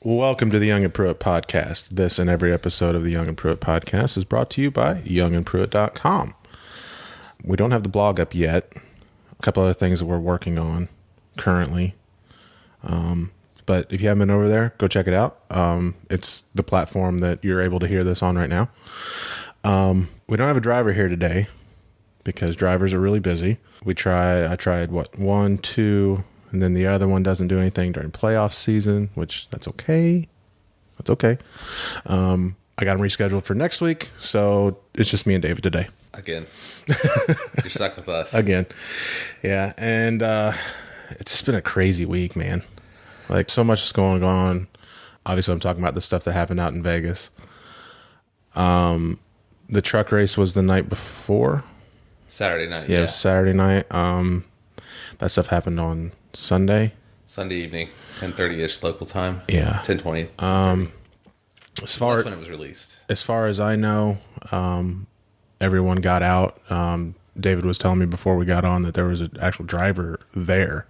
Welcome to the Young and Pruitt podcast. This and every episode of the Young and Pruitt podcast is brought to you by youngandpruitt.com. We don't have the blog up yet. A couple other things that we're working on currently. But if you haven't been over there, go check it out. It's the platform that you're able to hear this on right now. We don't have a driver here today because drivers are really busy. I tried one, two, and then the other one doesn't do anything during playoff season, which that's okay. That's okay. I got them rescheduled for next week, so it's just me and David today. Again. You're stuck with us. Again. Yeah, and it's just been a crazy week, man. Like, so much is going on. Obviously, I'm talking about the stuff that happened out in Vegas. The truck race was the night before. Saturday night, yeah. It was Saturday night. That stuff happened on Sunday evening, 10:30ish local time. Yeah. 10:20. That's when it was released. As far as I know, everyone got out. David was telling me before we got on that there was an actual driver there.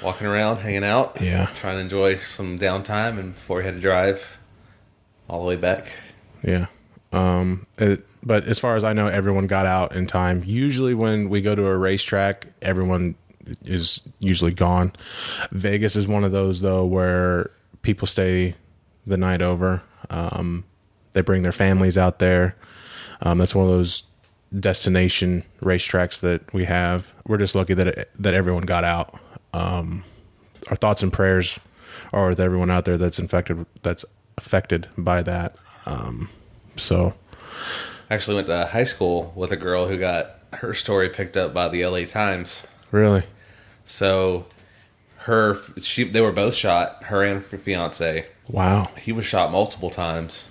Walking around, hanging out. Yeah. Trying to enjoy some downtime and before he had to drive all the way back. Yeah. But as far as I know, everyone got out in time. Usually when we go to a racetrack, everyone is usually gone. Vegas is one of those, though, where people stay the night over. They bring their families out there. That's one of those destination racetracks that we have. We're just lucky that everyone got out. Our thoughts and prayers are with everyone out there that's affected by that. I actually went to high school with a girl who got her story picked up by the LA Times. Really? So they were both shot, her and her fiance. Wow. He was shot multiple times.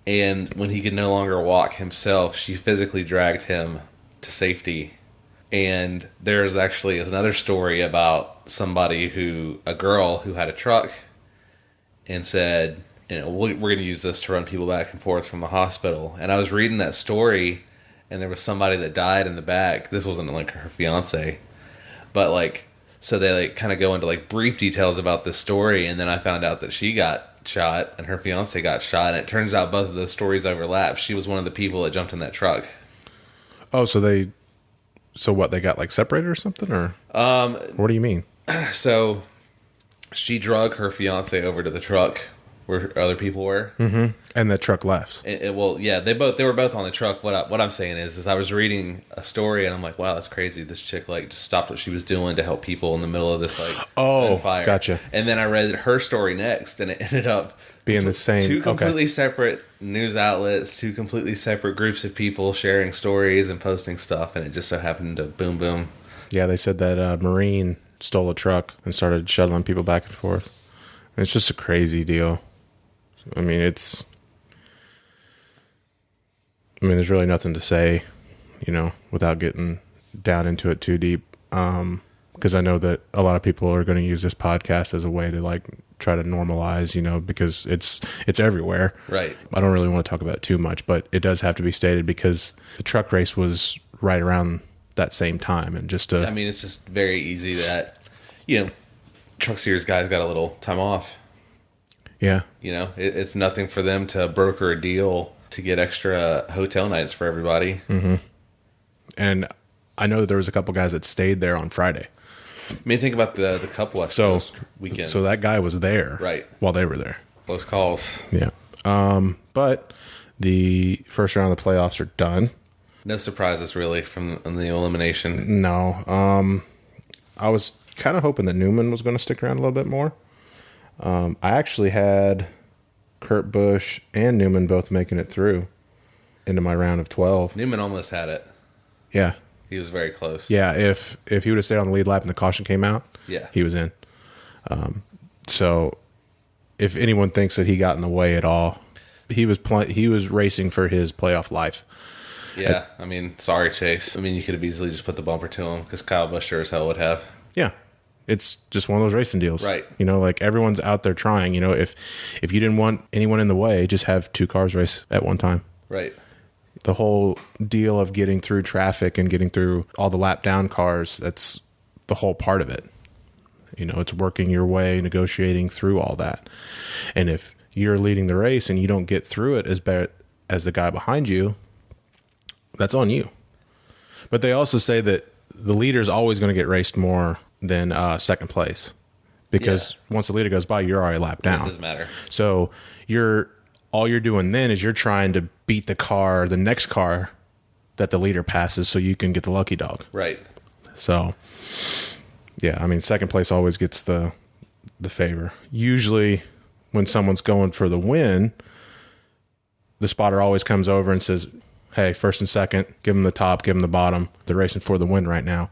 And when he could no longer walk himself, she physically dragged him to safety. And there's actually another story about a girl who had a truck and said, we're going to use this to run people back and forth from the hospital. And I was reading that story, and there was somebody that died in the back. This wasn't like her fiance, but so they kind of go into brief details about this story. And then I found out that she got shot and her fiance got shot. And it turns out both of those stories overlap. She was one of the people that jumped in that truck. Oh, so what, they got separated or something, or what do you mean? So she drug her fiance over to the truck where other people were. Mm-hmm. And the truck left. They were both on the truck. What I'm saying is I was reading a story and I'm like, wow, that's crazy. This chick just stopped what she was doing to help people in the middle of this fire. Gotcha. And then I read her story next, and it ended up being the same. Two completely separate news outlets, two completely separate groups of people sharing stories and posting stuff, and it just so happened to boom boom. Yeah, they said that a Marine stole a truck and started shuttling people back and forth. And it's just a crazy deal. I mean, there's really nothing to say, without getting down into it too deep. Because I know that a lot of people are going to use this podcast as a way to try to normalize, because it's everywhere. Right. I don't really want to talk about it too much, but it does have to be stated because the truck race was right around that same time. And it's just very easy that, Truck Series guys got a little time off. Yeah. It's nothing for them to broker a deal to get extra hotel nights for everybody. Mm-hmm. And I know that there was a couple guys that stayed there on Friday. Think about the couple West Coast weekends. So that guy was there right while they were there. Close calls. Yeah. But the first round of the playoffs are done. No surprises really from the elimination. No. I was kind of hoping that Newman was going to stick around a little bit more. I actually had Kurt Busch and Newman both making it through into my round of 12. Newman almost had it. Yeah. He was very close. Yeah, if he would have stayed on the lead lap and the caution came out, yeah, he was in. So if anyone thinks that he got in the way at all, he was racing for his playoff life. Yeah, sorry, Chase. You could have easily just put the bumper to him because Kyle Busch sure as hell would have. Yeah. It's just one of those racing deals. Right. Everyone's out there trying. If you didn't want anyone in the way, just have two cars race at one time. Right. The whole deal of getting through traffic and getting through all the lap down cars, that's the whole part of it. It's working your way, negotiating through all that. And if you're leading the race and you don't get through it as bad as the guy behind you, that's on you. But they also say that the leader is always going to get raced more than second place, because once the leader goes by, you're already lapped down. It doesn't matter. So all you're doing then is you're trying to beat the next car that the leader passes, so you can get the lucky dog. Right. So, yeah, I mean, second place always gets the favor. Usually, when someone's going for the win, the spotter always comes over and says, hey, first and second, give them the top, give them the bottom. They're racing for the win right now.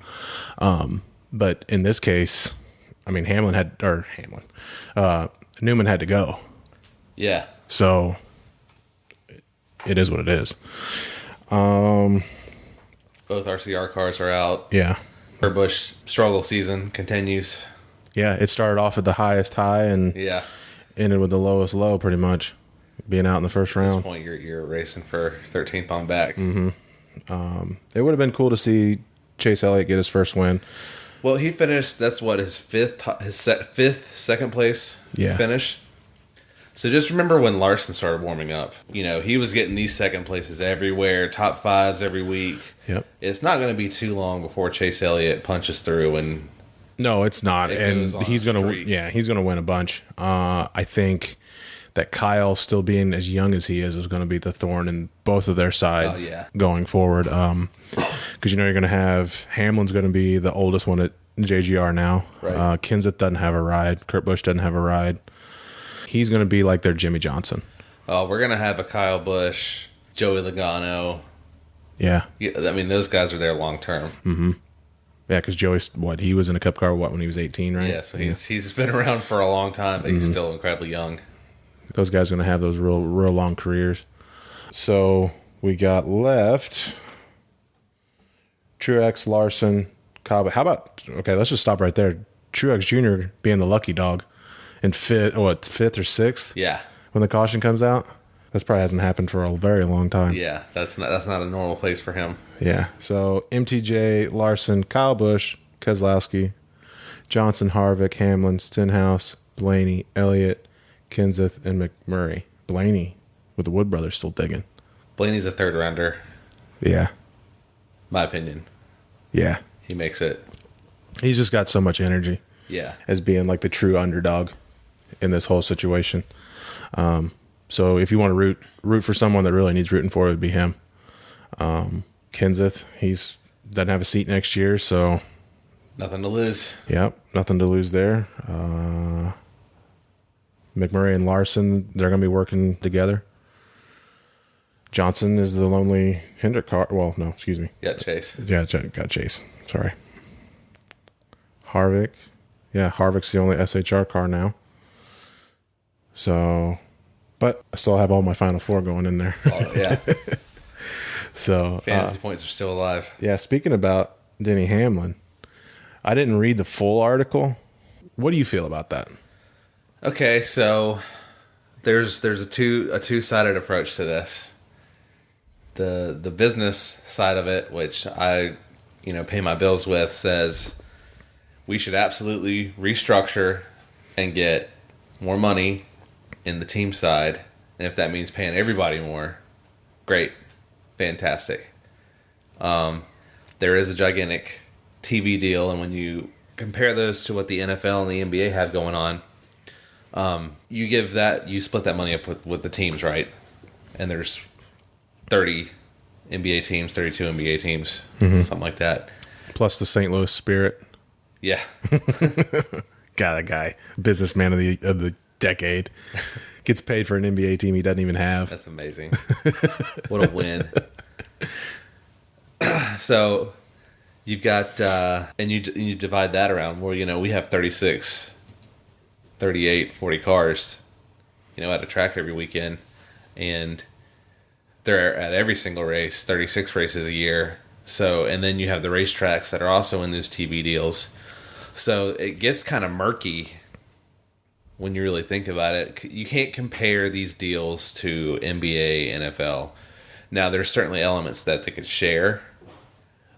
But in this case, I mean, Newman had to go. Yeah. So it is what it is. Both RCR cars are out. Yeah. Kurt Busch struggle season continues. Yeah, it started off at the highest high and ended with the lowest low, pretty much, being out in the first round. At this point, you're racing for 13th on back. Mm-hmm. It would have been cool to see Chase Elliott get his first win. Well, he finished. That's what his fifth second place finish. So just remember when Larson started warming up. He was getting these second places everywhere, top fives every week. Yep. It's not going to be too long before Chase Elliott punches through, and no, it's not. And he's going to win a bunch. I think that Kyle, still being as young as he is going to be the thorn in both of their sides going forward. Because you're going to have Hamlin's going to be the oldest one at JGR now. Right. Kenseth doesn't have a ride. Kurt Busch doesn't have a ride. He's going to be like their Jimmy Johnson. Oh, we're going to have a Kyle Busch, Joey Logano. Yeah. I mean, those guys are there long term. Mm-hmm. Yeah, because Joey's, he was in a Cup car, when he was 18, right? Yeah, so he's been around for a long time, but he's still incredibly young. Those guys are going to have those real long careers. So we got left Truex, Larson, Cobb. How about, let's just stop right there. Truex Jr. being the lucky dog in fifth or sixth? Yeah. When the caution comes out? That probably hasn't happened for a very long time. Yeah, that's not a normal place for him. Yeah. So MTJ, Larson, Kyle Busch, Keselowski, Johnson, Harvick, Hamlin, Stenhouse, Blaney, Elliott, Kenseth, and McMurray. Blaney with the Wood brothers still digging. Blaney's a third rounder. Yeah. My opinion. Yeah. He makes it. He's just got so much energy. Yeah. As being like the true underdog in this whole situation. So if you want to root for someone that really needs rooting for, it would be him. Kenseth, he's doesn't have a seat next year, so nothing to lose. Yep, nothing to lose there. McMurray and Larson, they're going to be working together. Johnson is the lonely Hendrick car. Well, no, excuse me. Yeah, Chase. Yeah, got Chase. Sorry. Harvick. Yeah, Harvick's the only SHR car now. So, but I still have all my Final Four going in there. Oh, yeah. So fantasy points are still alive. Yeah, speaking about Denny Hamlin, I didn't read the full article. What do you feel about that? Okay, so there's a two-sided approach to this. The business side of it, which I pay my bills with, says we should absolutely restructure and get more money in the team side, and if that means paying everybody more, great, fantastic. There is a gigantic TV deal, and when you compare those to what the NFL and the NBA have going on, you split that money up with the teams, right? And there's 30 NBA teams, 32 NBA teams, something like that. Plus the St. Louis Spirit. Yeah. Got a guy, businessman of the decade, gets paid for an NBA team he doesn't even have. That's amazing. What a win. So you've got, and you divide that around where, we have 36, 38, 40 cars, at a track every weekend. And they're at every single race, 36 races a year. So, and then you have the racetracks that are also in those TV deals. So it gets kind of murky when you really think about it. You can't compare these deals to NBA, NFL. Now, there's certainly elements that they could share.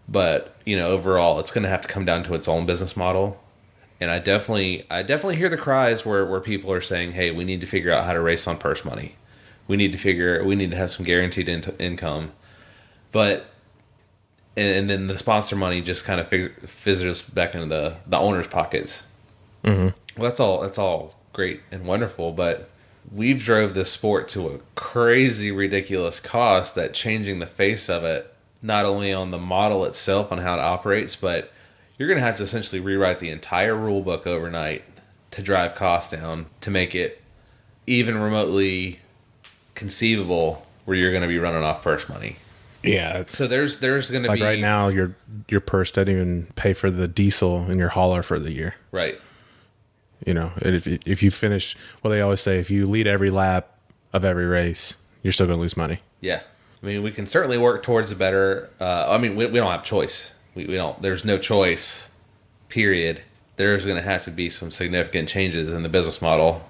But, overall, it's going to have to come down to its own business model. And I definitely hear the cries where people are saying, "Hey, we need to figure out how to race on purse money. We need to have some guaranteed income." But and then the sponsor money just kind of fizzles back into the owners' pockets. Mm-hmm. Well, that's all great and wonderful, but we've drove this sport to a crazy, ridiculous cost that changing the face of it, not only on the model itself on how it operates, but you're going to have to essentially rewrite the entire rule book overnight to drive costs down to make it even remotely conceivable where you're going to be running off purse money. Yeah. So there's going to like be right now your purse doesn't even pay for the diesel in your hauler for the year. Right. You know, if you finish, well, they always say if you lead every lap of every race, you're still going to lose money. Yeah. I mean, we can certainly work towards a better. I mean, we don't have choice. We don't. There's no choice. Period. There's going to have to be some significant changes in the business model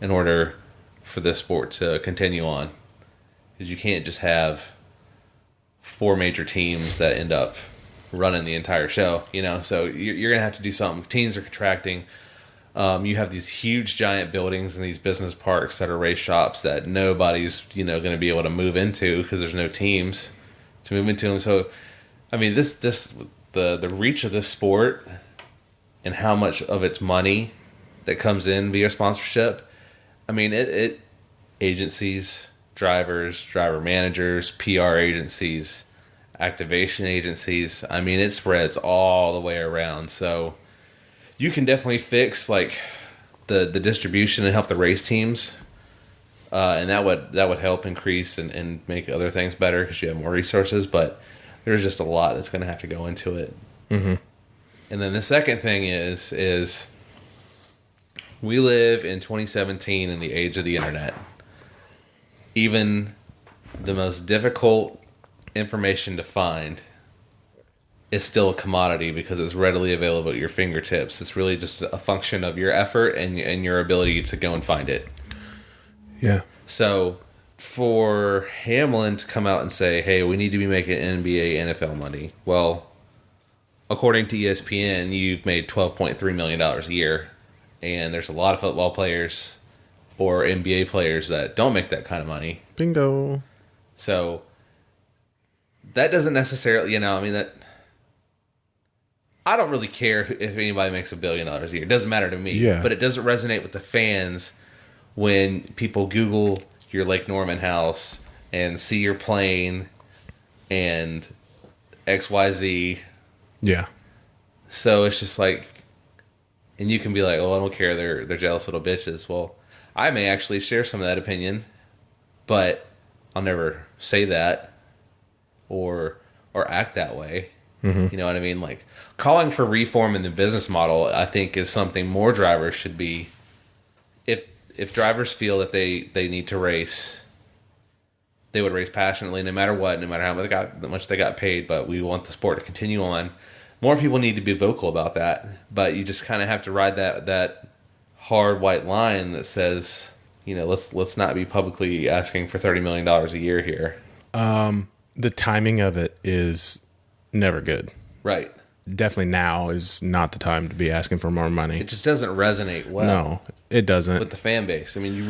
in order for this sport to continue on. Because you can't just have 4 major teams that end up running the entire show. You know, so you're going to have to do something. Teams are contracting. You have these huge, giant buildings and these business parks that are race shops that nobody's going to be able to move into because there's no teams to move into them. So, I mean, the reach of this sport and how much of its money that comes in via sponsorship. I mean, it agencies, drivers, driver managers, PR agencies, activation agencies. I mean, it spreads all the way around. So you can definitely fix like the distribution and help the race teams, and that would help increase and make other things better because you have more resources. But there's just a lot that's going to have to go into it. Mm-hmm. And then the second thing is we live in 2017 in the age of the internet. Even the most difficult information to find is still a commodity because it's readily available at your fingertips. It's really just a function of your effort and your ability to go and find it. Yeah. So for Hamlin to come out and say, hey, we need to be making NBA, NFL money. Well, according to ESPN, you've made $12.3 million a year. And there's a lot of football players or NBA players that don't make that kind of money. Bingo. So that doesn't necessarily, I mean, that I don't really care if anybody makes $1 billion a year. It doesn't matter to me. Yeah. But it doesn't resonate with the fans when people Google your Lake Norman house and see your plane and XYZ. Yeah. So it's just like, and you can be like, oh, I don't care. They're jealous little bitches. Well, I may actually share some of that opinion, but I'll never say that or act that way. Mm-hmm. You know what I mean? Like calling for reform in the business model, I think is something more drivers should be. If drivers feel that they need to race, they would race passionately no matter what, no matter how much they got paid, but we want the sport to continue on. More people need to be vocal about that, but you just kind of have to ride that hard white line that says, let's not be publicly asking for $30 million a year here. The timing of it is never good. Right. Definitely now is not the time to be asking for more money. It just doesn't resonate well. No, it doesn't. With the fan base. I mean,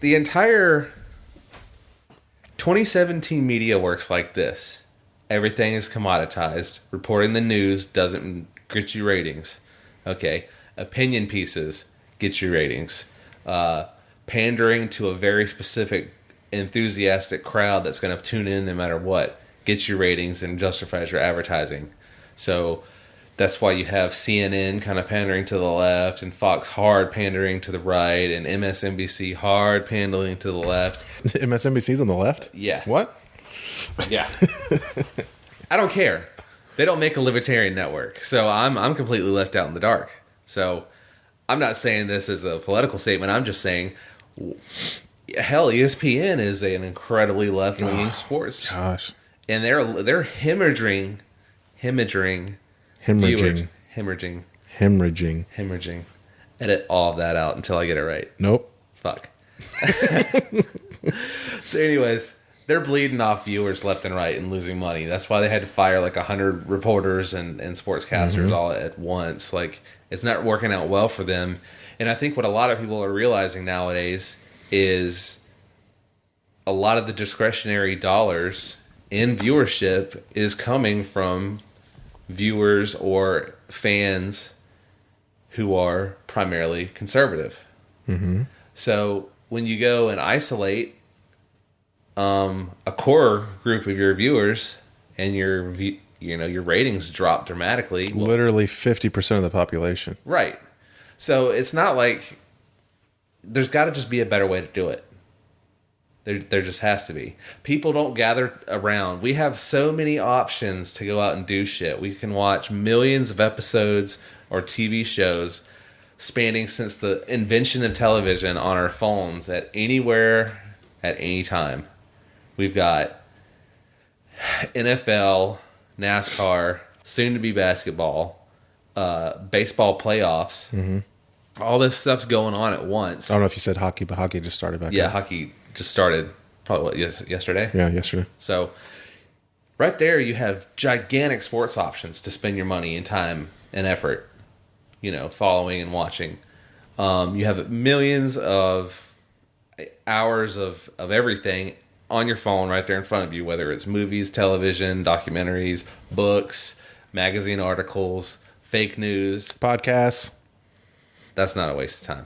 the entire 2017 media works like this. Everything is commoditized. Reporting the news doesn't get you ratings. Okay. Opinion pieces get you ratings. Pandering to a very specific enthusiastic crowd that's going to tune in no matter what gets you ratings and justifies your advertising. So that's why you have CNN kind of pandering to the left and Fox hard pandering to the right and MSNBC hard pandering to the left. MSNBC's on the left? Yeah. What? Yeah. I don't care. They don't make a libertarian network. So I'm completely left out in the dark. So I'm not saying this as a political statement. I'm just saying, hell, ESPN is an incredibly left-leaning sports. Gosh. And they're hemorrhaging. Edit all of that out until I get it right. Nope. Fuck. So anyways, they're bleeding off viewers left and right and losing money. That's why they had to fire like 100 reporters and sportscasters all at once. Like, it's not working out well for them. And I think what a lot of people are realizing nowadays is a lot of the discretionary dollars in viewership is coming from viewers or fans who are primarily conservative. Mm-hmm. So when you go and isolate a core group of your viewers and your ratings drop dramatically, Literally 50% of the population. right? So it's not like there's got to just be a better way to do it. There just has to be. People don't gather around. We have so many options to go out and do shit. We can watch millions of episodes or TV shows spanning since the invention of television on our phones at anywhere, at any time. We've got NFL, NASCAR, soon to be basketball, baseball playoffs. Mm-hmm. All this stuff's going on at once. I don't know if you said hockey, but hockey just started back. Yeah, up. hockey just started probably yesterday. Yeah, yesterday. So right there you have gigantic sports options to spend your money and time and effort, following and watching. You have millions of hours of everything on your phone right there in front of you, whether it's movies, television, documentaries, books, magazine articles, fake news. Podcasts. That's not a waste of time.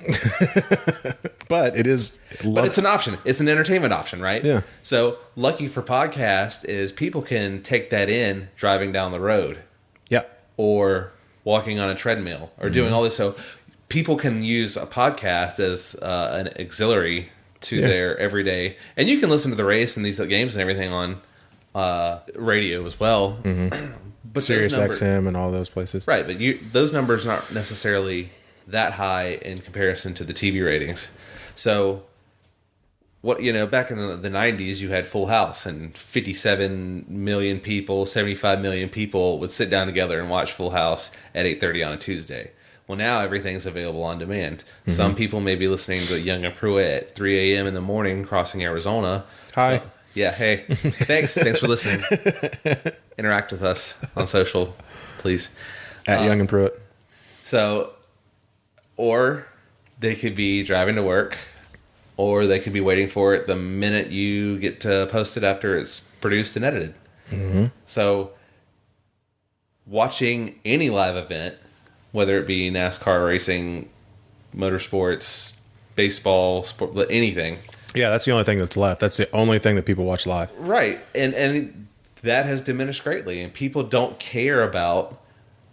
But it is. But it's an option. It's an entertainment option, right? Yeah. So lucky for podcast is people can take that in driving down the road. Yeah. Or walking on a treadmill or doing all this. So people can use a podcast as an auxiliary to their everyday. And you can listen to the race and these games and everything on radio as well. Mm-hmm. But Sirius XM and all those places. Right, but those numbers aren't necessarily that high in comparison to the TV ratings. So, back in the 90s, you had Full House, and 57 million people, 75 million people would sit down together and watch Full House at 8:30 on a Tuesday. Well, now everything's available on demand. Mm-hmm. Some people may be listening to Young and Pruitt at 3 a.m. in the morning crossing Arizona. Hi. So, yeah, hey. Thanks for listening. Interact with us on social, please. At Young and Pruitt. So, or they could be driving to work, or they could be waiting for it the minute you get to post it after it's produced and edited. Mm-hmm. So, watching any live event, whether it be NASCAR racing, motorsports, baseball, sport, anything. Yeah, that's the only thing that's left. That's the only thing that people watch live. Right. And that has diminished greatly. And people don't care about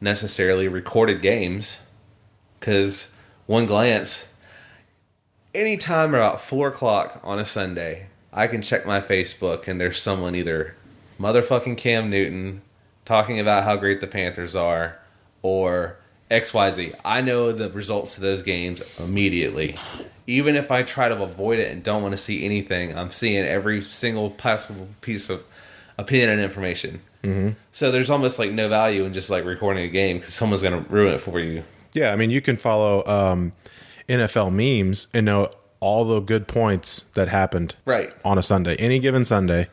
necessarily recorded games because one glance, anytime about 4 o'clock on a Sunday, I can check my Facebook and there's someone either motherfucking Cam Newton talking about how great the Panthers are or XYZ. I know the results of those games immediately. Even if I try to avoid it and don't want to see anything, I'm seeing every single possible piece of opinion and information. Mm-hmm. So there's almost like no value in just like recording a game because someone's going to ruin it for you. Yeah, I mean, you can follow NFL memes and know all the good points that happened on a Sunday. Any given Sunday,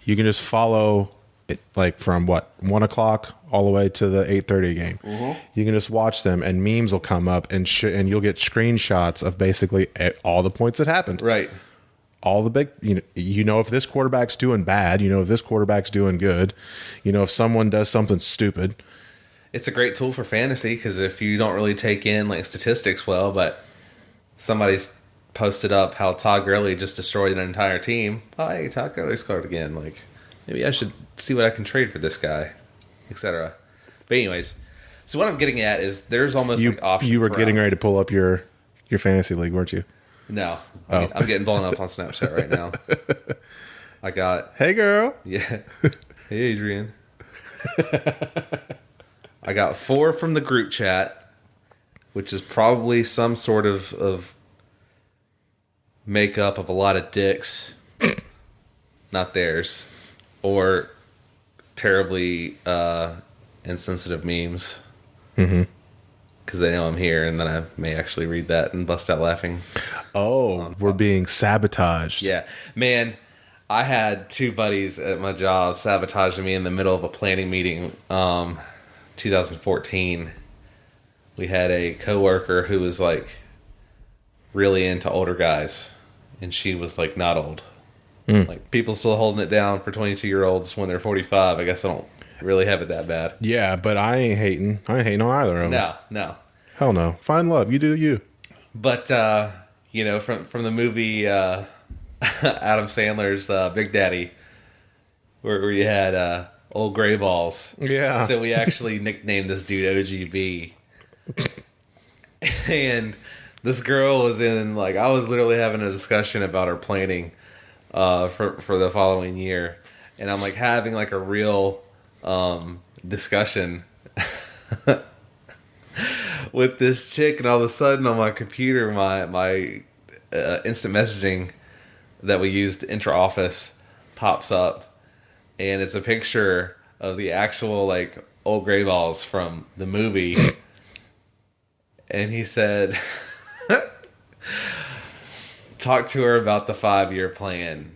you can just follow it, like from 1 o'clock all the way to the 8:30 game. Mm-hmm. You can just watch them, and memes will come up, and you'll get screenshots of basically all the points that happened. Right. All the big, you know if this quarterback's doing bad, if this quarterback's doing good, if someone does something stupid. It's a great tool for fantasy because if you don't really take in like statistics well, but somebody's posted up how Todd Gurley just destroyed an entire team. Oh, hey, Todd Gurley scored again. Like, maybe I should see what I can trade for this guy, etc. But anyways, so what I'm getting at is there's almost like options. You were getting ready to pull up your fantasy league, weren't you? No, I'm getting blown up on Snapchat right now. I got hey girl, yeah, hey Adrian. I got 4 from the group chat, which is probably some sort of makeup of a lot of dicks, not theirs, or terribly insensitive memes. Mm-hmm. Because they know I'm here, and then I may actually read that and bust out laughing. Oh, we're being sabotaged. Yeah. Man, I had two buddies at my job sabotaging me in the middle of a planning meeting. 2014. We had a coworker who was like really into older guys, and she was like not old. Like people still holding it down for 22-year-olds when they're 45. I guess I don't really have it that bad. Yeah, but I ain't hating. I ain't hating on either of them. No. Hell no. Find love. You do you. But from the movie Adam Sandler's Big Daddy, where you had old gray balls. Yeah. So we actually nicknamed this dude OGB. And this girl was I was literally having a discussion about her planning for the following year, and I'm like having like a real discussion with this chick, and all of a sudden on my computer, my instant messaging that we used intra office pops up, and it's a picture of the actual like old gray balls from the movie. And he said, talk to her about the 5-year plan.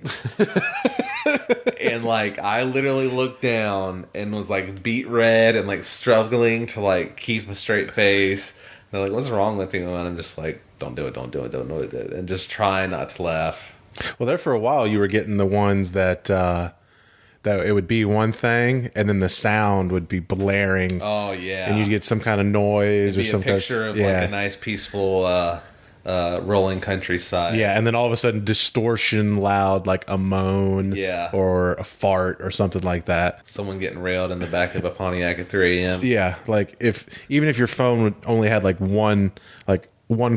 And like I literally looked down and was like beet red and like struggling to like keep a straight face. And they're like, what's wrong with you? And I'm just like, don't do it, don't do it. And just try not to laugh. Well, there for a while you were getting the ones that it would be one thing, and then the sound would be blaring. Oh yeah, and you'd get some kind of noise. It'd be or some a picture of like a nice peaceful rolling countryside. Yeah, and then all of a sudden distortion loud, like a moan, or a fart or something like that. Someone getting railed in the back of a Pontiac at 3 a.m. Yeah, like even if your phone only had like one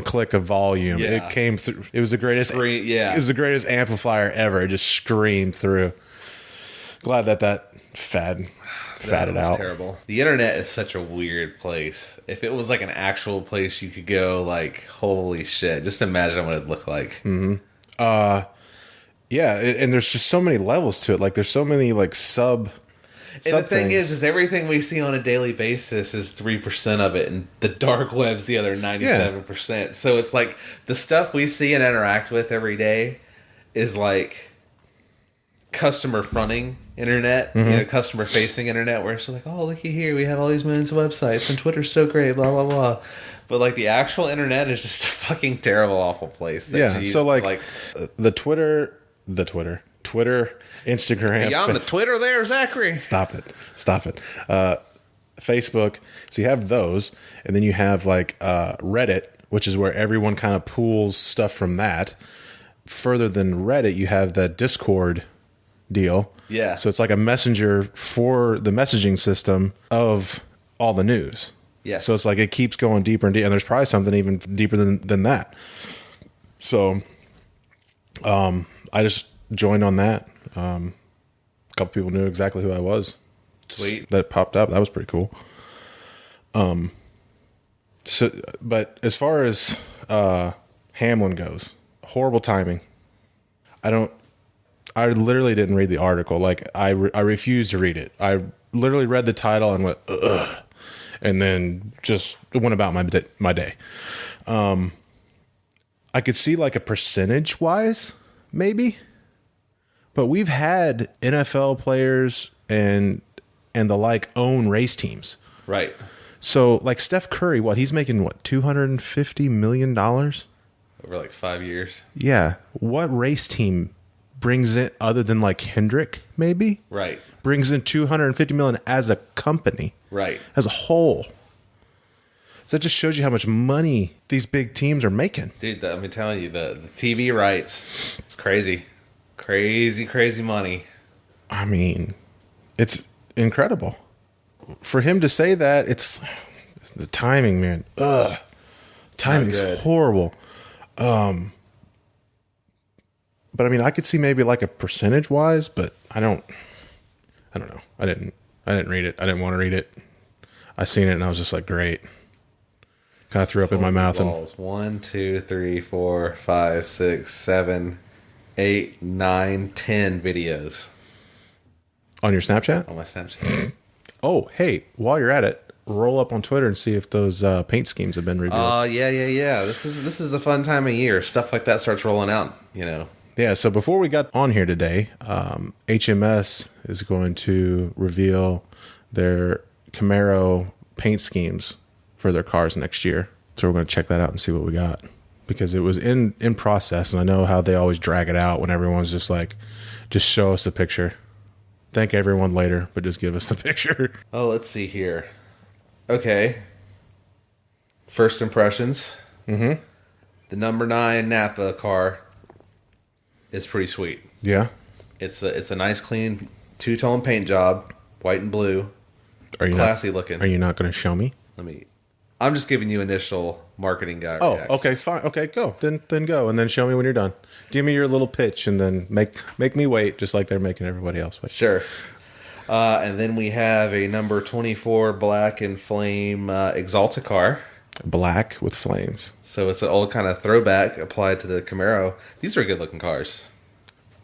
click of volume, it came through. It was the greatest. It was the greatest amplifier ever. It just screamed through. Glad that fatted out. Terrible. The internet is such a weird place. If it was like an actual place you could go, like, holy shit, just imagine what it'd look like. Mm-hmm. Yeah, and there's just so many levels to it. Like, there's so many like sub. And the thing is everything we see on a daily basis is 3% of it, and the dark web's the other 97%. Yeah. So it's like the stuff we see and interact with every day is like customer fronting internet, customer facing internet, where it's like, oh, looky here, we have all these millions of websites and Twitter's so great, blah blah blah. But like the actual internet is just a fucking terrible, awful place. So like the Twitter, Instagram. Are you on the Twitter there, Zachary? Stop it. Facebook. So you have those, and then you have like Reddit, which is where everyone kind of pools stuff from that. Further than Reddit, you have the Discord deal. Yeah. So it's like a messenger for the messaging system of all the news. Yes. So it's like it keeps going deeper and deeper, and there's probably something even deeper than that. So I just joined on that. A couple people knew exactly who I was. Sweet. That popped up. That was pretty cool. So, but as far as Hamlin goes, horrible timing. I literally didn't read the article. Like I refused to read it. I literally read the title and went, ugh, and then just went about my day. I could see like a percentage wise, maybe, but we've had NFL players and the like own race teams. Right. So like Steph Curry, he's making $250 million over like 5 years. Yeah. What race team brings in, other than like Hendrick, maybe? Right. Brings in $250 million as a company. Right. As a whole. So that just shows you how much money these big teams are making. Dude, let me tell you, the TV rights, it's crazy. Crazy money. I mean, it's incredible. For him to say that, it's the timing, man. Ugh. Timing's horrible. But I mean, I could see maybe like a percentage wise, but I don't know. I didn't read it. I didn't want to read it. I seen it and I was just like, great. Kind of threw up in my mouth. Balls. 1, 2, 3, 4, 5, 6, 7, 8, 9, 10 videos. On your Snapchat? On my Snapchat. Oh, hey, while you're at it, roll up on Twitter and see if those paint schemes have been revealed. Yeah. This is a fun time of year. Stuff like that starts rolling out, Yeah, so before we got on here today, HMS is going to reveal their Camaro paint schemes for their cars next year. So we're going to check that out and see what we got. Because it was in process, and I know how they always drag it out when everyone's just like, just show us a picture. Thank everyone later, but just give us the picture. Oh, let's see here. Okay. First impressions. Mm-hmm. The number 9 Napa car is pretty sweet. Yeah. It's a nice, clean, two-tone paint job, white and blue. Classy looking. Are you not going to show me? I'm just giving you initial marketing guy. Oh, reactions. okay, fine. Okay, go. Then go, and then show me when you're done. Give me your little pitch, and then make me wait, just like they're making everybody else wait. Sure. And then we have a number 24 black and flame Exalta car. Black with flames. So it's an old kind of throwback applied to the Camaro. These are good looking cars.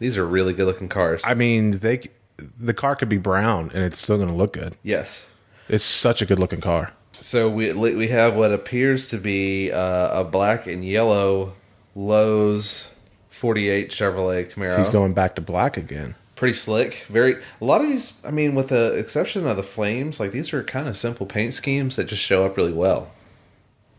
These are really good looking cars. I mean, the car could be brown, and it's still going to look good. Yes. It's such a good looking car. So we have what appears to be a black and yellow Lowe's 48 Chevrolet Camaro. He's going back to black again. Pretty slick. A lot of these, I mean, with the exception of the flames, like these are kind of simple paint schemes that just show up really well.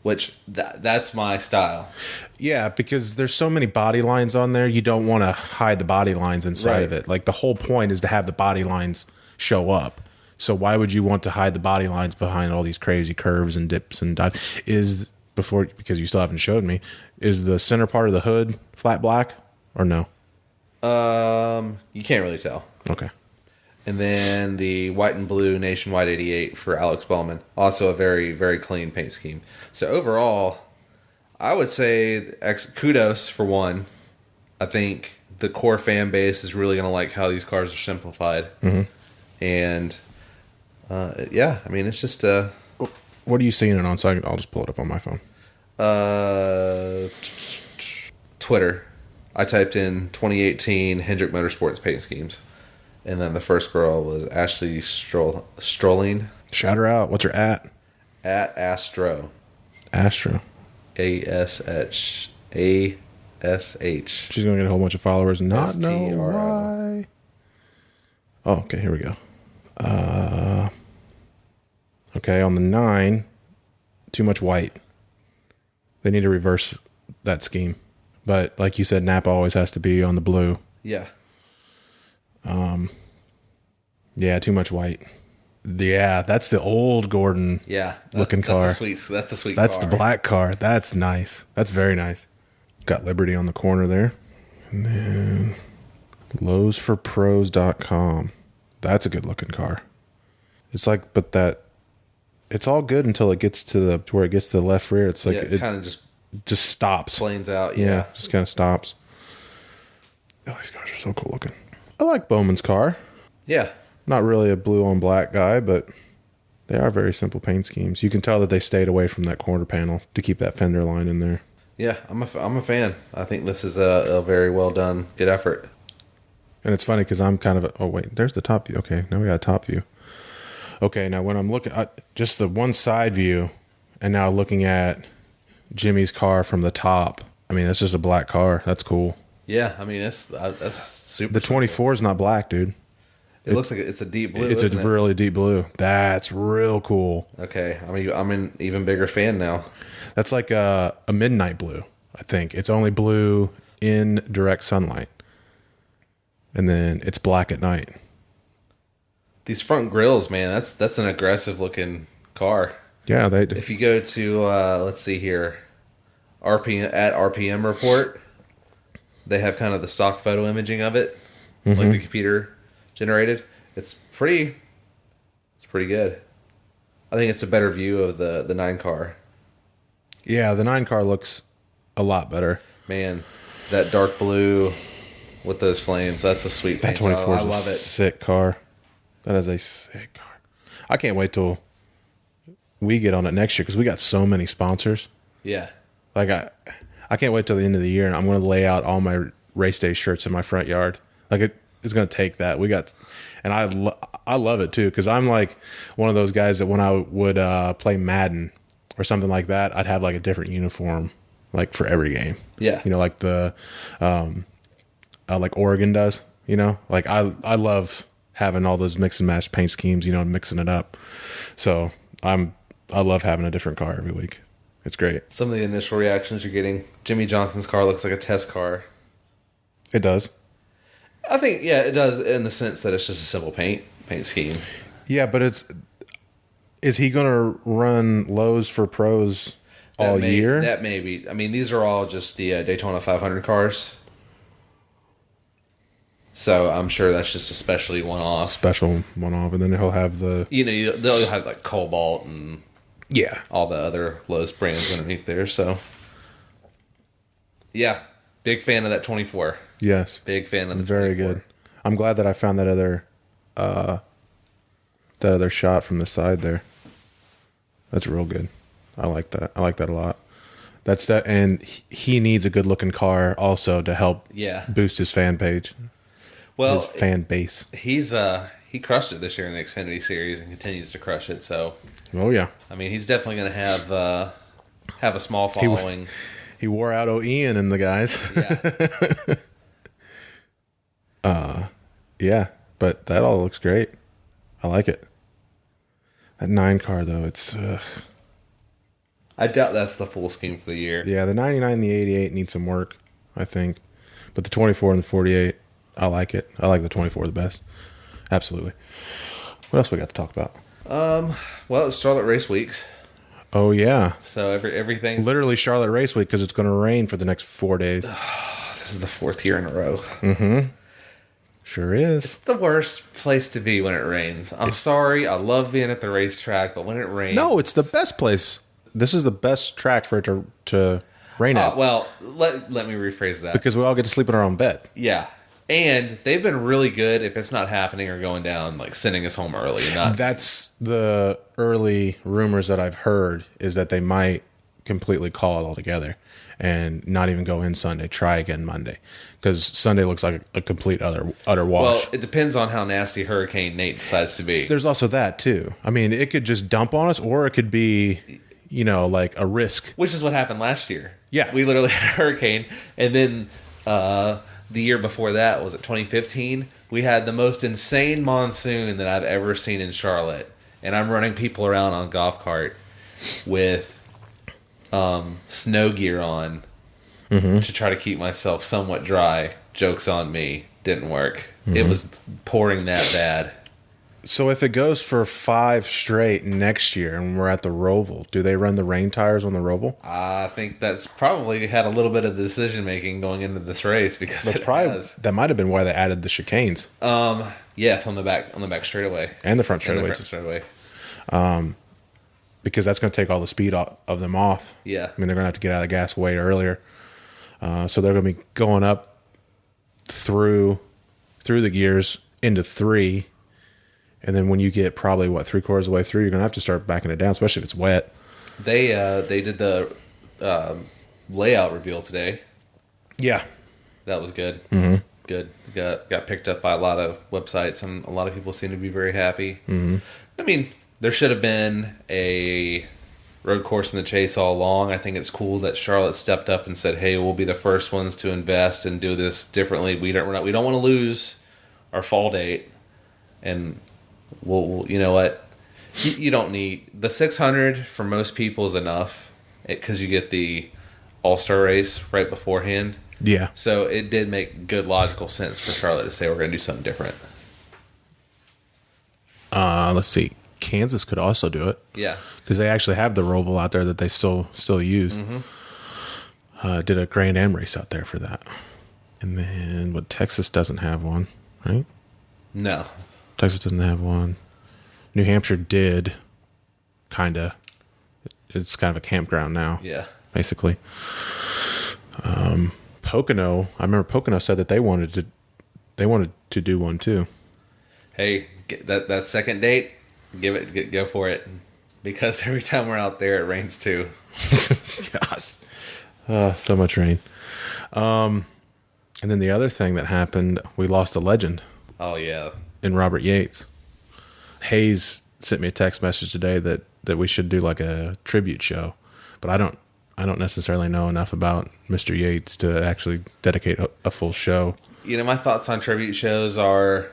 Which that's my style. Yeah, because there's so many body lines on there, you don't want to hide the body lines inside of it. Like the whole point is to have the body lines show up. So why would you want to hide the body lines behind all these crazy curves and dips and dives? Because you still haven't showed me, is the center part of the hood flat black or no? You can't really tell. Okay. And then the white and blue Nationwide 88 for Alex Bowman. Also a very, very clean paint scheme. So overall, I would say kudos for one. I think the core fan base is really going to like how these cars are simplified. Mm-hmm. And yeah, I mean, it's just... what are you seeing it on? So I'll just pull it up on my phone. Twitter. I typed in 2018 Hendrick Motorsports paint schemes. And then the first girl was Ashley Strolling. Shout her out. What's her at? At Astro. Astro. ASH. She's going to get a whole bunch of followers and not know why. Oh, okay. Here we go. Okay, on the 9, too much white. They need to reverse that scheme. But like you said, Napa always has to be on the blue. Yeah. Yeah, too much white. Yeah, that's the old Gordon looking car. That's a sweet That's car. the black car. That's nice. That's very nice. Got Liberty on the corner there. And then LowesForPros.com. That's a good looking car. It's like, it's all good until it gets to where it gets to the left rear. It's like it kind of just stops. Planes out. Yeah, just kind of stops. Oh, these cars are so cool looking. I like Bowman's car. Yeah. Not really a blue on black guy, but they are very simple paint schemes. You can tell that they stayed away from that corner panel to keep that fender line in there. Yeah, I'm a fan. I think this is a very well done, good effort. And it's funny because I'm kind of oh wait, there's the top view. Okay, now we got a top view. Okay, now when I'm looking at just the one side view, and now looking at Jimmy's car from the top, I mean that's just a black car. That's cool. Yeah, I mean that's super. The 24 is not black, dude. It looks like it's a deep blue. It's a really deep blue. That's real cool. Okay, I mean I'm an even bigger fan now. That's like a midnight blue. I think it's only blue in direct sunlight, and then it's black at night. These front grills, man, that's an aggressive looking car. Yeah, they. If you go to let's see here, RPM report, they have kind of the stock photo imaging of it, like the computer generated. It's pretty good. I think it's a better view of the 9 car. Yeah, the 9 car looks a lot better. Man, that dark blue with those flames, that's a sweet paint. That 24 is I love a it. sick car. That is a sick car. I can't wait till we get on it next year because we got so many sponsors. Yeah. Like I can't wait till the end of the year, and I'm going to lay out all my race day shirts in my front yard. Like it's going to take that. And I love it too because I'm like one of those guys that when I would play Madden or something like that, I'd have like a different uniform like for every game. Yeah. You know, like the like Oregon does. You know, like I love having all those mix and match paint schemes. You know, and mixing it up. So I love having a different car every week. It's great. Some of the initial reactions you're getting. Jimmy Johnson's car looks like a test car. It does. I think, yeah, it does in the sense that it's just a simple paint scheme. Yeah, but is he going to run lows for pros all year? That may be. I mean, these are all just the Daytona 500 cars. So I'm sure that's just a special one-off, and then he'll have the... they'll have like Cobalt and all the other Lowe's brands underneath there. So, yeah, big fan of that 24. Yes. Big fan of the Very 24. good. I'm glad that I found that other shot from the side there. That's real good. I like that. I like that a lot. That's that, and he needs a good-looking car also to help boost his fan page. Well, his fan base. He crushed it this year in the Xfinity Series and continues to crush it. So, oh yeah, I mean, he's definitely going to have a small following. He wore out Ian and the guys. Yeah. Yeah, but that all looks great. I like it. That 9 car though, it's. I doubt that's the full scheme for the year. Yeah, the 99 and the 88 need some work, I think, but the 24 and the 48. I like it. I like the 24 the best. Absolutely. What else we got to talk about? Well, it's Charlotte Race Weeks. Oh, yeah. So everything's... Literally Charlotte Race Week because it's going to rain for the next 4 days. This is the 4th year in a row. Mm-hmm. Sure is. It's the worst place to be when it rains. I'm sorry. I love being at the racetrack, but when it rains... No, it's the best place. This is the best track for it to rain at. Well, let me rephrase that. Because we all get to sleep in our own bed. Yeah. And they've been really good if it's not happening or going down, like sending us home early. That's the early rumors that I've heard, is that they might completely call it altogether and not even go in Sunday. Try again Monday, because Sunday looks like a complete utter wash. Well, it depends on how nasty Hurricane Nate decides to be. There's also that too. I mean, it could just dump on us, or it could be, like a risk. Which is what happened last year. Yeah, we literally had a hurricane, and then the year before that, was it 2015? We had the most insane monsoon that I've ever seen in Charlotte. And I'm running people around on golf cart with snow gear on to try to keep myself somewhat dry. Joke's on me. Didn't work. It was pouring that bad. So if it goes for 5 straight next year and we're at the Roval, do they run the rain tires on the Roval? I think that's probably had a little bit of decision making going into this race, because that might have been why they added the chicanes. Yes, on the back straightaway and the front straightaway. Because that's going to take all the speed of them off. Yeah, I mean, they're going to have to get out of the gas way earlier, so they're going to be going up through the gears into 3. And then when you get probably, 3/4 of the way through, you're going to have to start backing it down, especially if it's wet. They did the layout reveal today. Yeah. That was good. Mm-hmm. Good. Got picked up by a lot of websites, and a lot of people seem to be very happy. Mm-hmm. I mean, there should have been a road course in the chase all along. I think it's cool that Charlotte stepped up and said, "Hey, we'll be the first ones to invest and do this differently. We don't want to lose our fall date, and we'll you know what? You don't need the 600 for most people is enough, because you get the All-Star race right beforehand. Yeah. So it did make good logical sense for Charlotte to say we're going to do something different. Let's see. Kansas could also do it. Yeah. Because they actually have the Roval out there that they still use. Mm-hmm. Did a Grand Am race out there for that. And then Texas doesn't have one, right? No. Texas doesn't have one. New Hampshire did, kind of. It's kind of a campground now. Yeah. Basically. Pocono, I remember Pocono said that they wanted to do one too. Hey, get that second date, go for it, because every time we're out there, it rains too. Gosh, so much rain. And then the other thing that happened, we lost a legend. Oh yeah, in Robert Yates. Hayes sent me a text message today that we should do like a tribute show, but I don't necessarily know enough about Mr. Yates to actually dedicate a full show. My thoughts on tribute shows are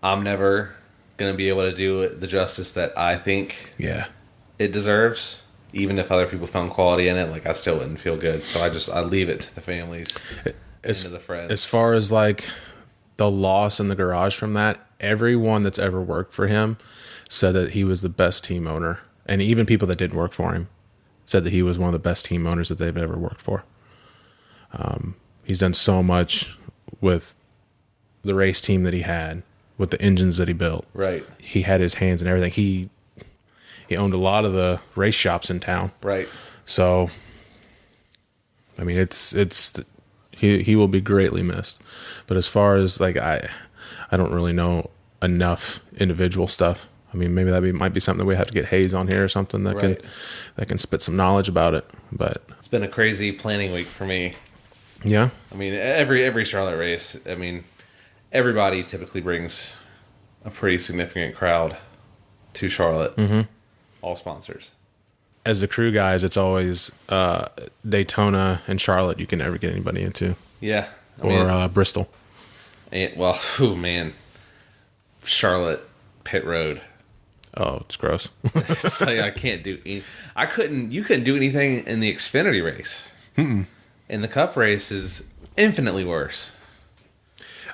I'm never going to be able to do it the justice that I think it deserves. Even if other people found quality in it, like I still wouldn't feel good. So I leave it to the families and to the friends. As far as like the loss in the garage from that, everyone that's ever worked for him said that he was the best team owner. And even people that didn't work for him said that he was one of the best team owners that they've ever worked for. He's done so much with the race team that he had, with the engines that he built. Right. He had his hands in everything. He owned a lot of the race shops in town. Right. So, I mean, he will be greatly missed. But as far as like, I don't really know enough individual stuff. I mean, maybe might be something that we have to get Hayes on here or something that can spit some knowledge about it. But it's been a crazy planning week for me. Yeah. I mean, every Charlotte race, I mean, everybody typically brings a pretty significant crowd to Charlotte. Mm-hmm. All sponsors. As the crew guys, it's always Daytona and Charlotte you can never get anybody into. Yeah. Or Bristol. Charlotte Pit Road. Oh, it's gross. It's like I can't do you couldn't do anything in the Xfinity race. Mm-mm. And the Cup race is infinitely worse.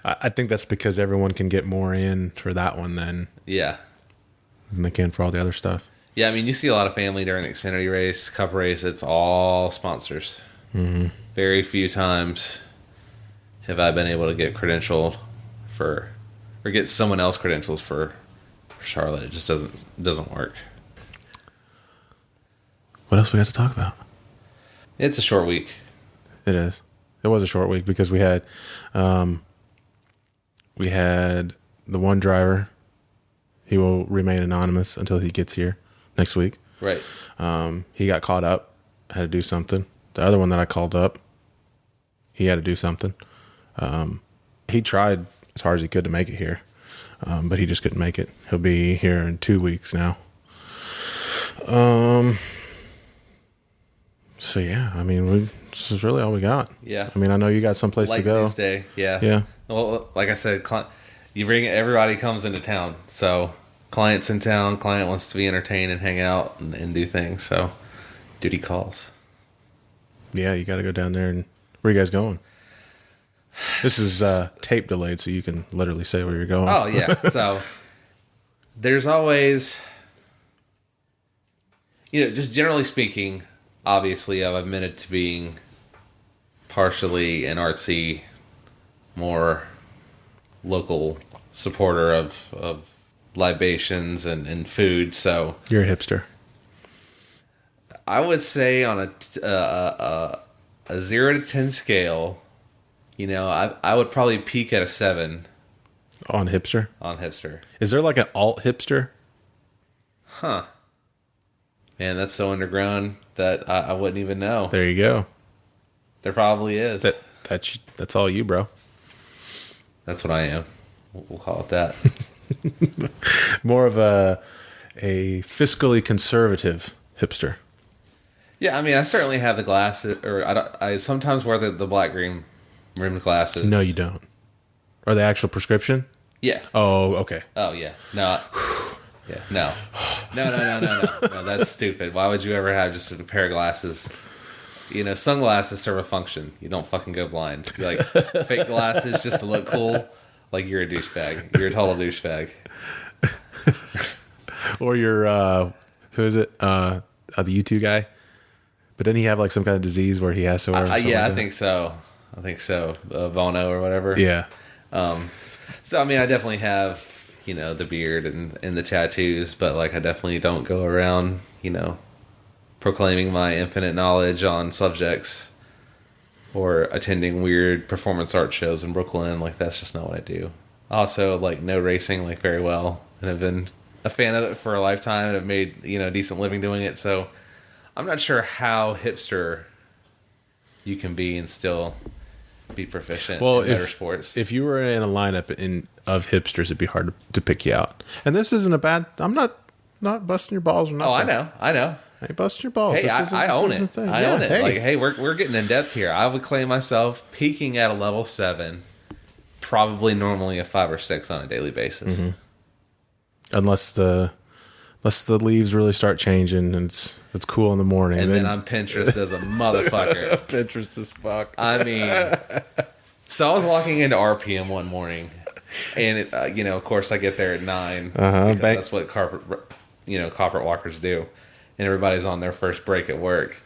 I think that's because everyone can get more in for that one than they can for all the other stuff. Yeah, I mean, you see a lot of family during the Xfinity race, Cup race. It's all sponsors. Mm-hmm. Very few times have I been able to get credentialed or get someone else credentials for Charlotte. It just doesn't work. What else we got to talk about? It's a short week. It is. It was a short week because we had the one driver. He will remain anonymous until he gets here next week. Right. He got caught up, had to do something. The other one that I called up, he had to do something. He tried as hard as he could to make it here, but he just couldn't make it. He'll be here in 2 weeks now. So yeah, I mean, this is really all we got. Yeah. I mean, I know you got someplace to go. Day. Yeah. Yeah. Well, like I said, everybody comes into town. So client's in town, client wants to be entertained and hang out and do things. So duty calls. Yeah, you got to go down there. And where are you guys going? This is tape delayed, so you can literally say where you're going. Oh yeah. So there's always, just generally speaking, obviously I've admitted to being partially an artsy, more local supporter of libations and food. So you're a hipster. I would say on a 0 to 10 scale, I would probably peak at a 7 on hipster. On hipster. Is there like an alt hipster? Huh. Man, that's so underground that I wouldn't even know. There you go. There probably is. That's all you, bro. That's what I am. We'll call it that. More of a fiscally conservative hipster. Yeah, I mean, I certainly have the glasses, or I sometimes wear the black green rimmed glasses. No, you don't. Are they actual prescription? Yeah. Oh, okay. Oh, yeah. No. Yeah. No. No. That's stupid. Why would you ever have just a pair of glasses? Sunglasses serve a function. You don't fucking go blind. You like fake glasses just to look cool. Like you're a douchebag. You're a total douchebag. Or you're who is it? The U2 guy. But didn't he have like some kind of disease where he has to wear? Yeah, I think so. Bono or whatever. Yeah. So I mean, I definitely have the beard and the tattoos, but like I definitely don't go around proclaiming my infinite knowledge on subjects or attending weird performance art shows in Brooklyn. Like that's just not what I do. Also, like know racing like very well, and have been a fan of it for a lifetime, and have made a decent living doing it. So I'm not sure how hipster you can be and still be proficient in better sports. If you were in a lineup of hipsters, it'd be hard to pick you out. And this isn't a bad. I'm not busting your balls or nothing. Oh, I know. Hey, bust your balls. Hey, I own it. I own it. Hey. Like, hey, we're getting in depth here. I would claim myself peaking at a level 7, probably normally a 5 or 6 on a daily basis. Mm-hmm. Unless the leaves really start changing and it's cool in the morning. And then I'm Pinterest as a motherfucker. Pinterest as fuck. I mean, so I was walking into RPM one morning, and it, of course, I get there at 9 because that's what corporate walkers do, and everybody's on their first break at work.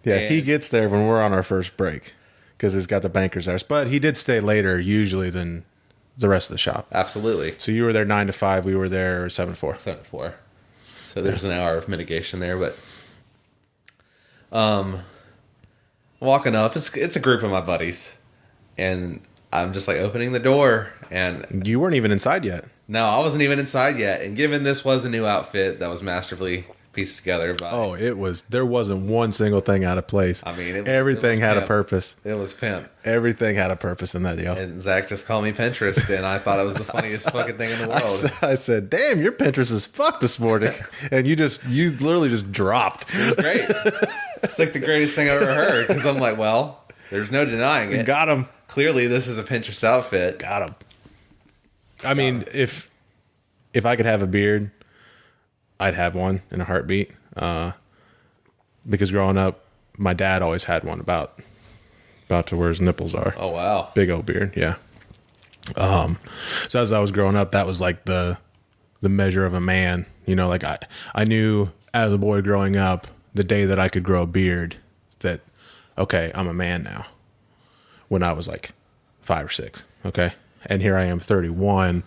Yeah, and he gets there when we're on our first break because he's got the bankers hours. But he did stay later usually than the rest of the shop. Absolutely. So you were there 9 to 5. We were there 7 to 4. 7 to 4. So there's an hour of mitigation there, but walking up, it's a group of my buddies, and I'm just like opening the door, and You weren't even inside yet. no, I wasn't even inside yet. And given this was a new outfit that was masterfully pieced together by There wasn't one single thing out of place. I mean, everything had a pimp. purpose. It was pimp. Everything had a purpose in that deal. And Zach just called me Pinterest, and I thought it was the funniest fucking thing in the world. I said, "Damn, your Pinterest is fucked this morning," and you literally just dropped. It was great. It's like the greatest thing I've ever heard, because I'm like, well, there's no denying it. Got him. Clearly, this is a Pinterest outfit. Got him. I mean, if I could have a beard, I'd have one in a heartbeat. Because growing up, my dad always had one about to where his nipples are. Oh, wow. Big old beard, yeah. So as I was growing up, that was like the measure of a man. Like I knew as a boy growing up, the day that I could grow a beard, that, okay, I'm a man now. When I was like 5 or 6, okay? And here I am, 31,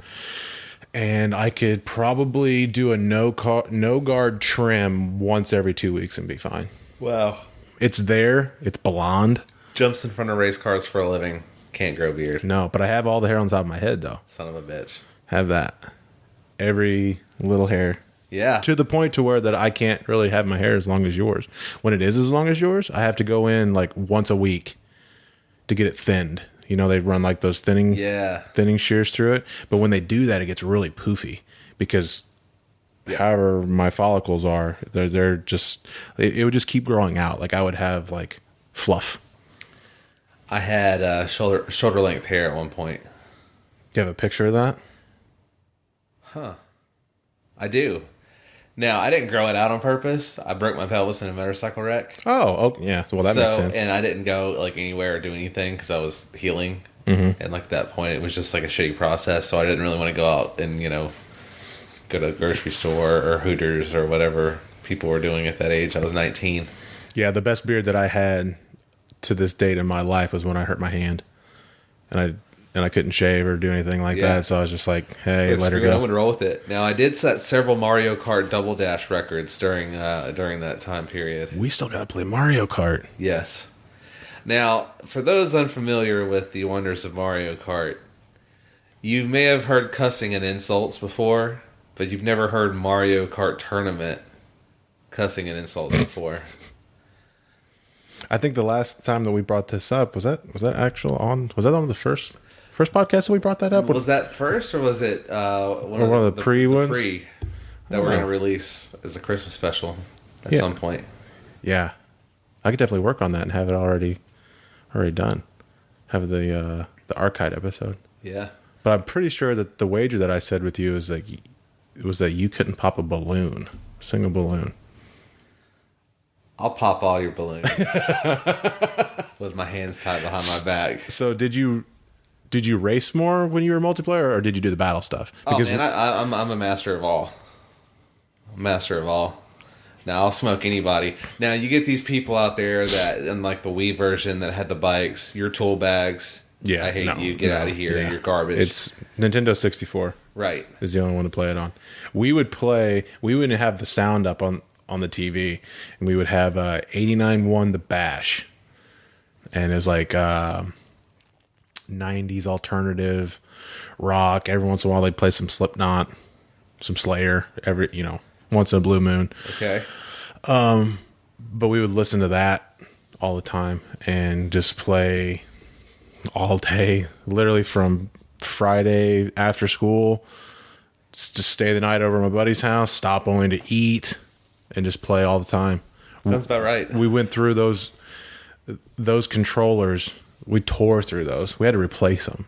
and I could probably do a no guard trim once every 2 weeks and be fine. Wow. It's there. It's blonde. Jumps in front of race cars for a living. Can't grow beard. No, but I have all the hair on top of my head, though. Son of a bitch. Have that. Every little hair. Yeah. To the point to where that I can't really have my hair as long as yours. When it is as long as yours, I have to go in like once a week to get it thinned. They run like those thinning shears through it. But when they do that, it gets really poofy because however my follicles are, they're just, it would just keep growing out. Like I would have like fluff. I had shoulder length hair at one point. Do you have a picture of that? Huh. I do. Now, I didn't grow it out on purpose. I broke my pelvis in a motorcycle wreck. Oh, yeah. Well, that makes sense. And I didn't go like anywhere or do anything because I was healing. Mm-hmm. And like at that point, it was just like a shitty process. So I didn't really want to go out and, go to a grocery store or Hooters or whatever people were doing at that age. I was 19. Yeah, the best beard that I had to this date in my life was when I hurt my hand. And I couldn't shave or do anything like that. So I was just like, hey, let her go. I'm going to roll with it. Now, I did set several Mario Kart Double Dash records during that time period. We still got to play Mario Kart. Yes. Now, for those unfamiliar with the wonders of Mario Kart, you may have heard cussing and insults before, but you've never heard Mario Kart Tournament cussing and insults before. I think the last time that we brought this up, was that on the first podcast that we brought that up? Was that first, or was it one of the pre ones? Pre that we're going to release as a Christmas special at some point. Yeah, I could definitely work on that and have it already done. Have the archive episode. Yeah, but I'm pretty sure that the wager that I said with you is that you couldn't pop a single balloon. I'll pop all your balloons with my hands tied behind my back. So did you race more when you were multiplayer, or did you do the battle stuff? Because I'm a master of all. Master of all. Now I'll smoke anybody. Now you get these people out there that in like the Wii version that had the bikes, your tool bags. Yeah, I hate you. Get out of here. Yeah. You're garbage. It's Nintendo 64. Right. Is the only one to play it on. We wouldn't have the sound up on the TV, and we would have 89 won the Bash, and it was like 90s alternative rock. Every once in a while they'd play some Slipknot, some Slayer, once in a blue moon. Okay. But we would listen to that all the time and just play all day, literally from Friday after school, just stay the night over at my buddy's house, stop only to eat, and just play all the time. That's about right. We went through those controllers. We tore through those. We had to replace them.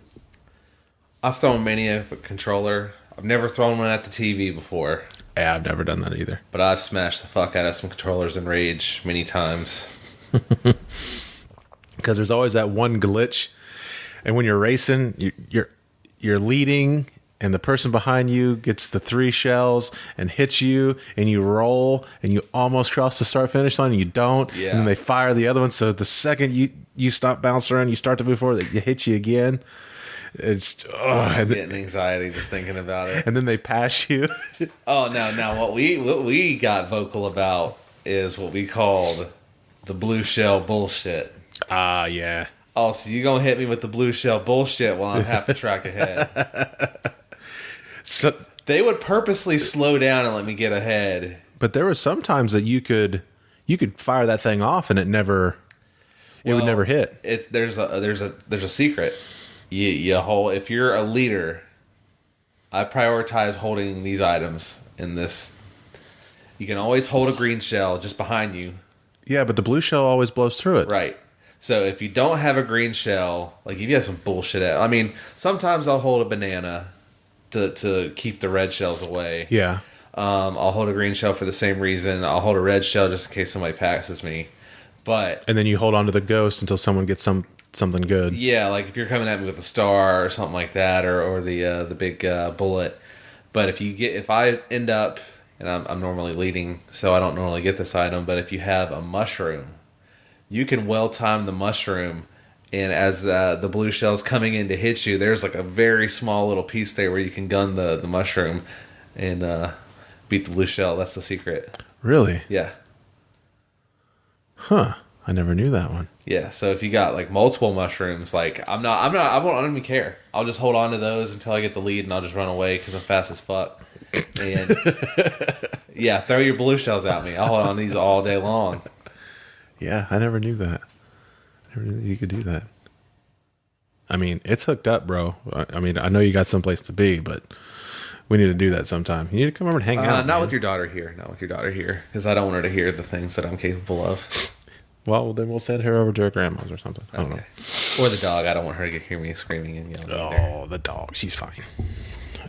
I've thrown many a controller. I've never thrown one at the TV before. Yeah, I've never done that either. But I've smashed the fuck out of some controllers in Rage many times. Because there's always that one glitch, and when you're racing, you're leading, and the person behind you gets the 3 shells and hits you, and you roll, and you almost cross the start-finish line, and you don't. Yeah. And then they fire the other one, so the second you stop bouncing around, you start to move forward, they hit you again. It's I'm getting anxiety just thinking about it. And then they pass you. Oh no! Now what we got vocal about is what we called the blue shell bullshit. Ah, yeah. Oh, so you gonna hit me with the blue shell bullshit while I'm half a track ahead? So they would purposely slow down and let me get ahead. But there were some times that you could fire that thing off and it would never hit. There's a secret. You hold, if you're a leader, I prioritize holding these items in this. You can always hold a green shell just behind you. Yeah, but the blue shell always blows through it. Right. So if you don't have a green shell, like if you have some bullshit I mean, sometimes I'll hold a banana to keep the red shells away. Yeah. I'll hold a green shell for the same reason. I'll hold a red shell just in case somebody passes me. And then you hold on to the ghost until someone gets something good. Yeah, like if you're coming at me with a star or something like that, or the big bullet. But if I end up, and I'm normally leading, so I don't normally get this item. But if you have a mushroom, you can well time the mushroom, and as the blue shell's coming in to hit you, there's like a very small little piece there where you can gun the mushroom and beat the blue shell. That's the secret. Really? Yeah. Huh. I never knew that one. Yeah, so if you got like multiple mushrooms, like I don't even care. I'll just hold on to those until I get the lead, and I'll just run away because I'm fast as fuck. And yeah, throw your blue shells at me. I'll hold on to these all day long. Yeah, I never knew that. I never knew that you could do that. I mean, it's hooked up, bro. I mean, I know you got someplace to be, but we need to do that sometime. You need to come over and hang out. Not with your daughter here. Not with your daughter here, because I don't want her to hear the things that I'm capable of. Well, then we'll send her over to her grandma's or something. I don't know. Or the dog. I don't want her to hear me screaming and yelling. Oh, the dog. She's fine.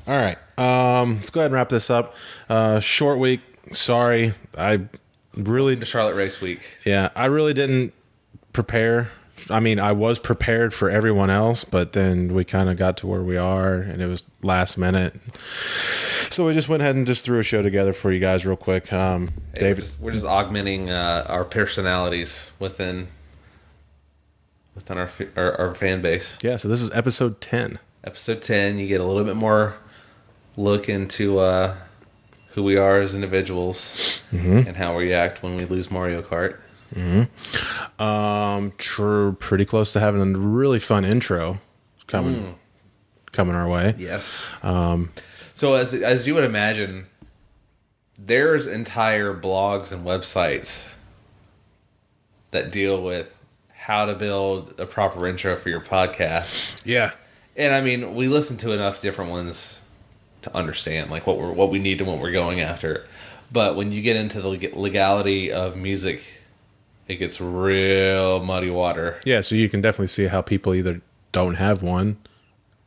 All right. Let's go ahead and wrap this up. Short week. Sorry. The Charlotte race week. Yeah, I really didn't prepare. I mean, I was prepared for everyone else, but then we kind of got to where we are, and it was last minute. So we just went ahead and just threw a show together for you guys real quick. David, we're just augmenting our personalities within our fan base. Yeah, so this is episode 10. Episode 10, you get a little bit more look into who we are as individuals and how we react when we lose Mario Kart. Pretty close to having a really fun intro coming our way. Yes. So as you would imagine, there's entire blogs and websites that deal with how to build a proper intro for your podcast. Yeah. And I mean, we listen to enough different ones to understand like what we need and what we're going after. But when you get into the legality of music, it gets real muddy water. Yeah, so you can definitely see how people either don't have one,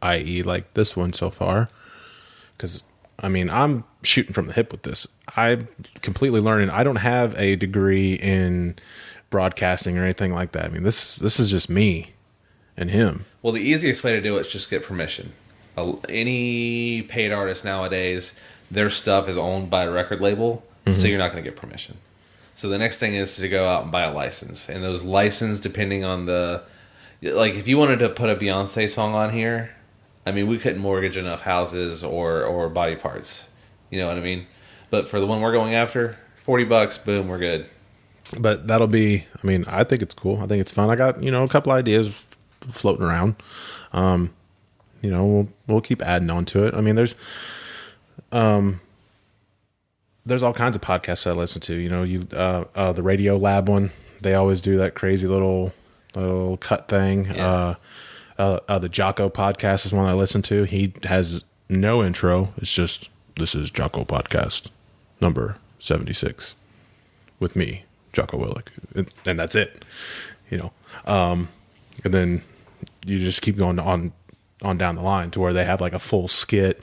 i.e. like this one so far. Because, I mean, I'm shooting from the hip with this. I'm completely learning. I don't have a degree in broadcasting or anything like that. I mean, this is just me and him. Well, the easiest way to do it is just get permission. Any paid artist nowadays, their stuff is owned by a record label, so you're not going to get permission. So the next thing is to go out and buy a license. And those licenses, depending on like if you wanted to put a Beyonce song on here, I mean, we couldn't mortgage enough houses or body parts. You know what I mean? But for the one we're going after, $40, boom, we're good. But that'll be, I mean, I think it's cool. I think it's fun. I got, a couple ideas floating around. We'll keep adding on to it. I mean, there's all kinds of podcasts I listen to. The Radio Lab one, they always do that crazy little cut thing. Yeah. The Jocko podcast is one I listen to. He has no intro. It's just, this is Jocko podcast number 76. with me, Jocko Willick, and that's it. And then you just keep going on down the line to where they have like a full skit.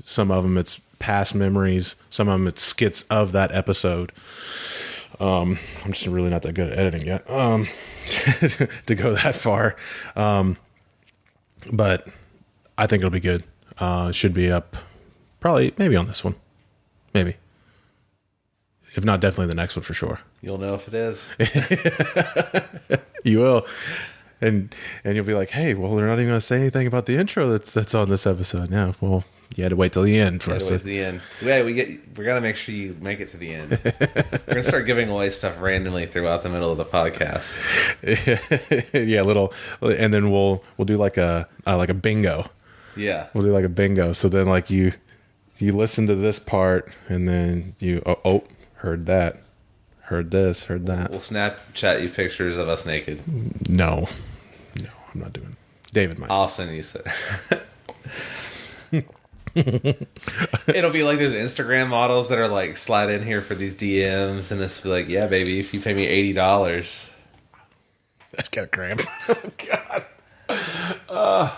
Some of them it's past memories. Some of them it's skits of that episode. I'm just really not that good at editing yet to go that far. But I think it'll be good. It should be up probably maybe on this one. Maybe. If not, definitely the next one for sure. You'll know if it is. You will. And you'll be like, hey, well, they're not even going to say anything about the intro that's on this episode. Yeah, well, you had to wait till the end for us to... Wait till the end. Yeah, we got to make sure you make it to the end. We're going to start giving away stuff randomly throughout the middle of the podcast. Yeah, and then we'll do like a bingo. Yeah. We'll do like a bingo. So then like you listen to this part and then you, heard that. Heard this, heard that. We'll Snapchat you pictures of us naked. No, I'm not doing it. David might. I'll send you some. It'll be like those Instagram models that are like slide in here for these DMs and it's like, yeah, baby, if you pay me $80. I just got a cramp. Oh, God.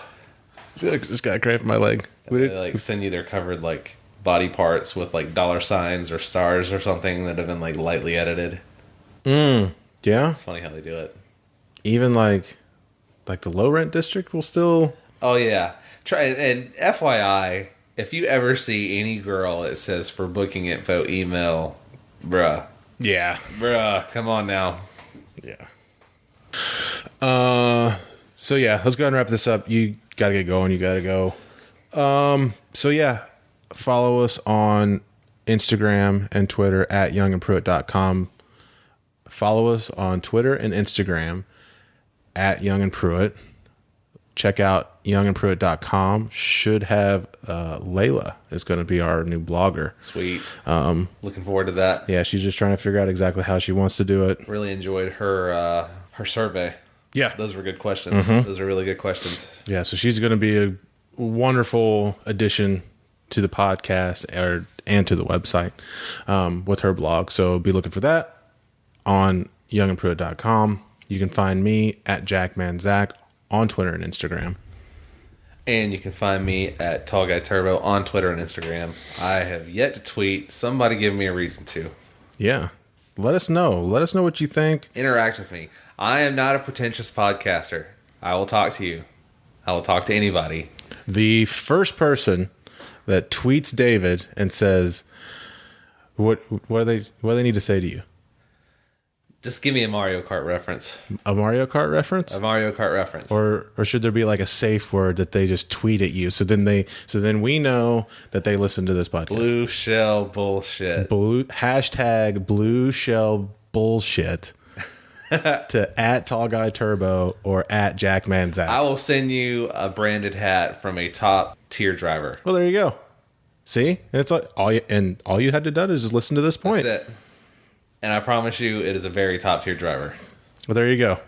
Just got a cramp in my leg. They like send you their covered like body parts with like dollar signs or stars or something that have been like lightly edited. Yeah. It's funny how they do it. Even like the low rent district will still... Oh, yeah. Try and FYI, if you ever see any girl it says for booking info email, bruh. Yeah. Bruh, come on now. Yeah. So yeah, let's go ahead and wrap this up. You gotta get going. You gotta go. So yeah, follow us on Instagram and Twitter at youngandpruitt.com. Follow us on Twitter and Instagram at youngandpruitt. Check out youngandpruitt.com. Should have Layla is going to be our new blogger. Sweet. Looking forward to that. Yeah, she's just trying to figure out exactly how she wants to do it. Really enjoyed her survey. Yeah. Those were good questions. Mm-hmm. Those are really good questions. Yeah, so she's going to be a wonderful addition to the podcast and to the website with her blog. So be looking for that on youngandpruitt.com. You can find me at JackmanZack on Twitter and Instagram. And you can find me at Tall Guy Turbo on Twitter and Instagram. I have yet to tweet. Somebody give me a reason to. Yeah. Let us know. Let us know what you think. Interact with me. I am not a pretentious podcaster. I will talk to you. I will talk to anybody. The first person that tweets David and says, what do they need to say to you? Just give me a Mario Kart reference. A Mario Kart reference? A Mario Kart reference. Or should there be like a safe word that they just tweet at you? So then we know that they listen to this podcast. Blue shell bullshit. Hashtag blue shell bullshit to at Tall Guy Turbo or at JackmanZack. I will send you a branded hat from a top tier driver. Well, there you go. See? It's like all you had to do is just listen to this point. That's it. And I promise you, it is a very top-tier driver. Well, there you go.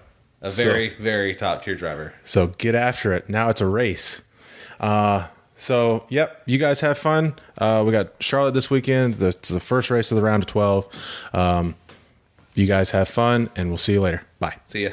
A very, very top-tier driver. So get after it. Now it's a race. So, yep, you guys have fun. We got Charlotte this weekend. It's the first race of the round of 12. You guys have fun, and we'll see you later. Bye. See ya.